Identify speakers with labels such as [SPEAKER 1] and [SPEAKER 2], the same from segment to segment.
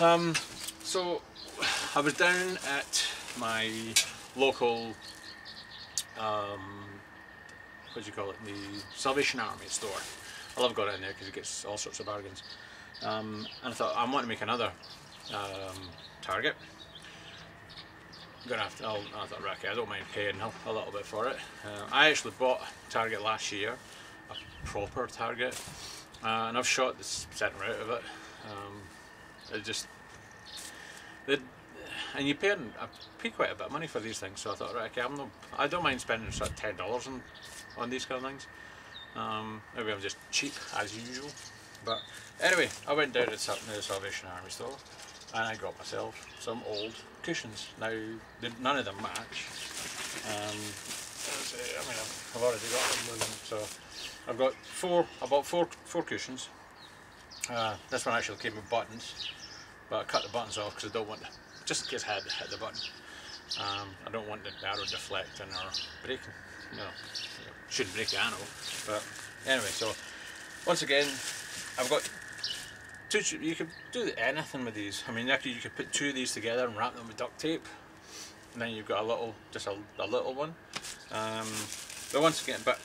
[SPEAKER 1] So I was down at my local, what do you call it, the Salvation Army store. I love going in there because it gets all sorts of bargains. And I thought, I want to make another target. I'm gonna have to, I thought, right, okay, I don't mind paying a little bit for it. I actually bought a target last year, a proper target, and I've shot the centre out of it. It just, and I pay quite a bit of money for these things, so I thought, right, okay, I don't mind spending sort of $10 on these kind of things. Maybe I'm just cheap as usual, but anyway, I went down to the Salvation Army store and I got myself some old cushions. Now, none of them match. I mean, I've already got them, so I've got I bought four cushions. This one actually came with buttons, but I cut the buttons off because I don't want to, just in case I had to hit the button. I don't want the arrow deflecting or breaking. No, shouldn't break the arrow. But anyway, so once again, I've got two. You could do anything with these. I mean, actually, you could put two of these together and wrap them with duct tape, and then you've got a little, just a little one. But once again, but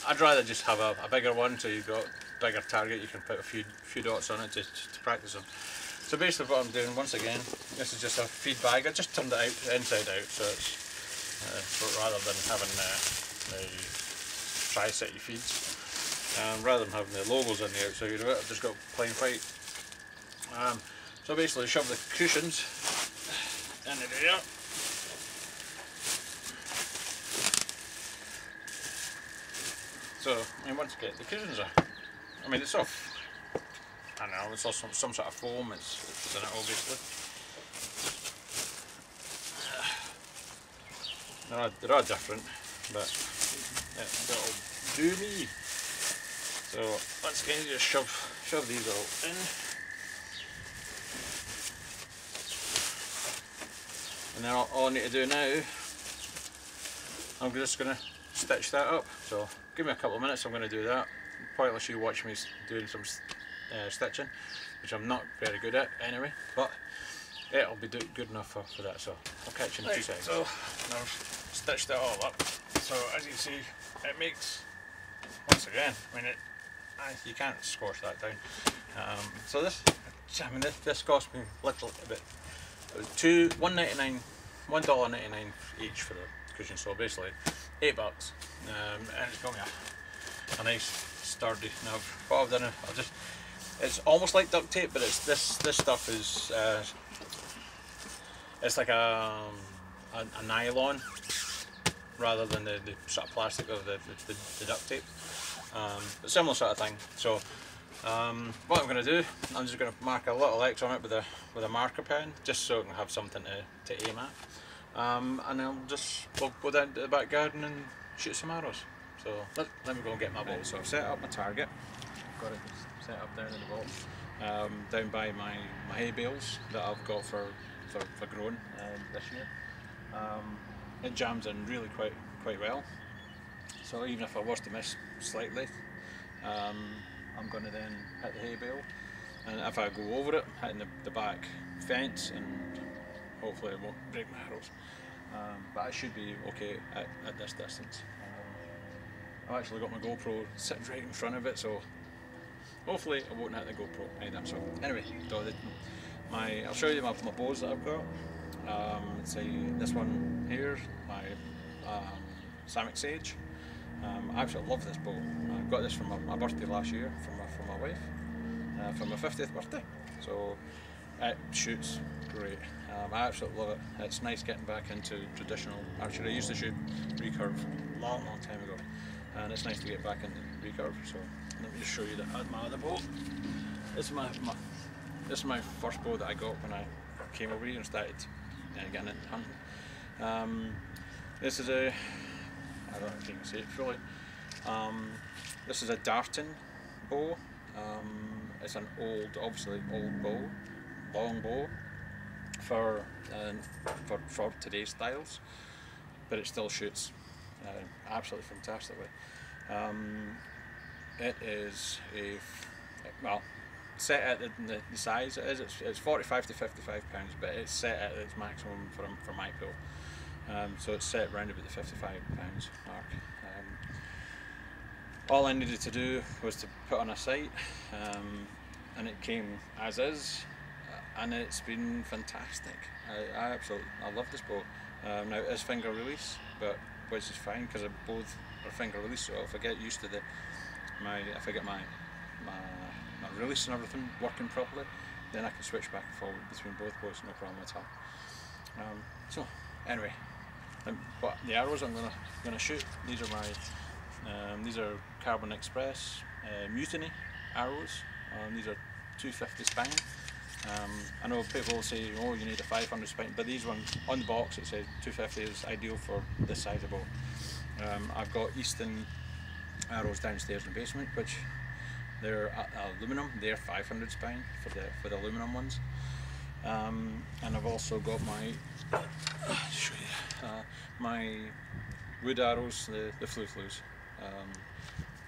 [SPEAKER 1] I'd rather just have a bigger one, so you've got a bigger target. You can put a few dots on it to practice them. So basically, what I'm doing, once again, this is just a feed bag. I just turned it out inside out, so it's rather than having the tri-city feeds. Rather than having the logos on the outside of it, I've just got plain white. So basically, shove the cushions into there. So, I mean, once again, the cushions are, I mean, it's off, I don't know, it's all some sort of foam, it's in it, obviously. They're all different, but that'll do me. So once again, just shove these all in, and then all I need to do now, I'm just going to stitch that up. So give me a couple of minutes, I'm going to do that. Pointless you watch me doing some stitching, which I'm not very good at anyway, but it'll be good enough for that. So I'll catch you in 2 seconds. So now I've stitched it all up. So as you see, it makes, once again, I mean, you can't squash that down. So this, I mean, this cost me literally about $1.99 each for the cushion. So basically $8, and it's got me a nice sturdy. Now what I've done, it's almost like duct tape, but it's this stuff is it's like a nylon rather than the sort of plastic of the duct tape. But similar sort of thing. So what I'm going to do, I'm just going to mark a little X on it with a marker pen, just so I can have something to aim at. And then we'll go down to the back garden and shoot some arrows. So let me go and get my bow. So I've set up my target. Got it set up down in the vault, down by my hay bales that I've got for growing this year. It jams in really quite well. So even if I was to miss slightly, I'm going to then hit the hay bale, and if I go over it, hitting the back fence, and hopefully it won't break my arrows. But I should be okay at this distance. I've actually got my GoPro sitting right in front of it, so hopefully I won't hit the GoPro either. So anyway, I'll show you my bows that I've got. This one here, my Samick Sage. I absolutely love this bow. I got this from my birthday last year from my wife, for my 50th birthday. So it shoots great. I absolutely love it. It's nice getting back into traditional archery. I used to shoot recurve a long time ago, and it's nice to get back into recurve. So let me just show you my other bow. This is my first bow that I got when I came over here and started getting into hunting. This is a, I don't know if you can see it fully. This is a darting bow. It's an obviously old bow, long bow for today's styles, but it still shoots absolutely fantastically. It is well, set at the size it is. It's 45 to 55 pounds, but it's set at its maximum for my pool. So it's set round about the 55 pounds mark. All I needed to do was to put on a sight, and it came as is, and it's been fantastic. I love this boat. Now it is finger release, but which is fine because both are finger release. So if I get used to if I get my release and everything working properly, then I can switch back and forward between both boats, no problem at all. So anyway, but the arrows I'm gonna shoot, these are Carbon Express Mutiny arrows. These are 250 spine. I know people will say, oh, you need a 500 spine, but these ones on the box it says 250 is ideal for this size of boat. I've got Easton arrows downstairs in the basement, which they're aluminum. They're 500 spine for the aluminum ones. And I've also got my wood arrows, the flu-flus.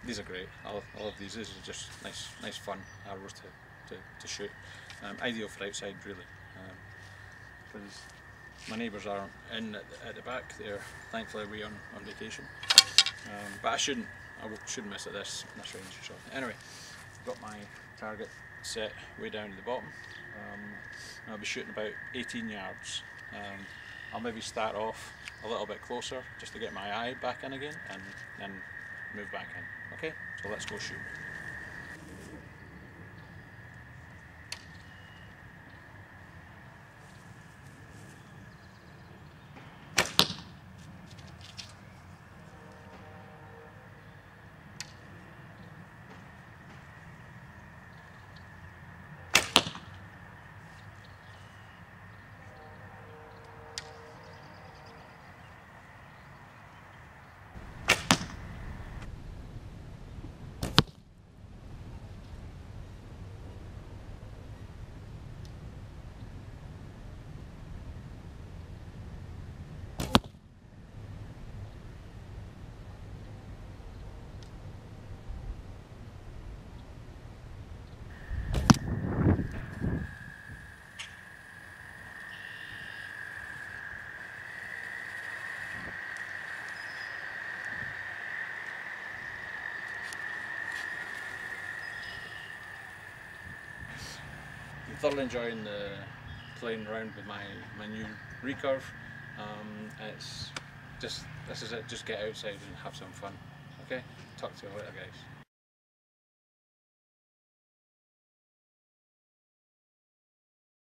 [SPEAKER 1] These are great. I love these. These are just nice fun arrows to shoot. Ideal for outside, really, because my neighbours aren't in at the back. They're thankfully away on vacation. But I shouldn't miss at this range. So anyway, I've got my target set way down at the bottom. I'll be shooting about 18 yards. I'll maybe start off a little bit closer just to get my eye back in again, and then move back in. Okay, so let's go shoot. I'm thoroughly enjoying playing around with my new recurve. This is it. Just get outside and have some fun. Okay, talk to you later, guys.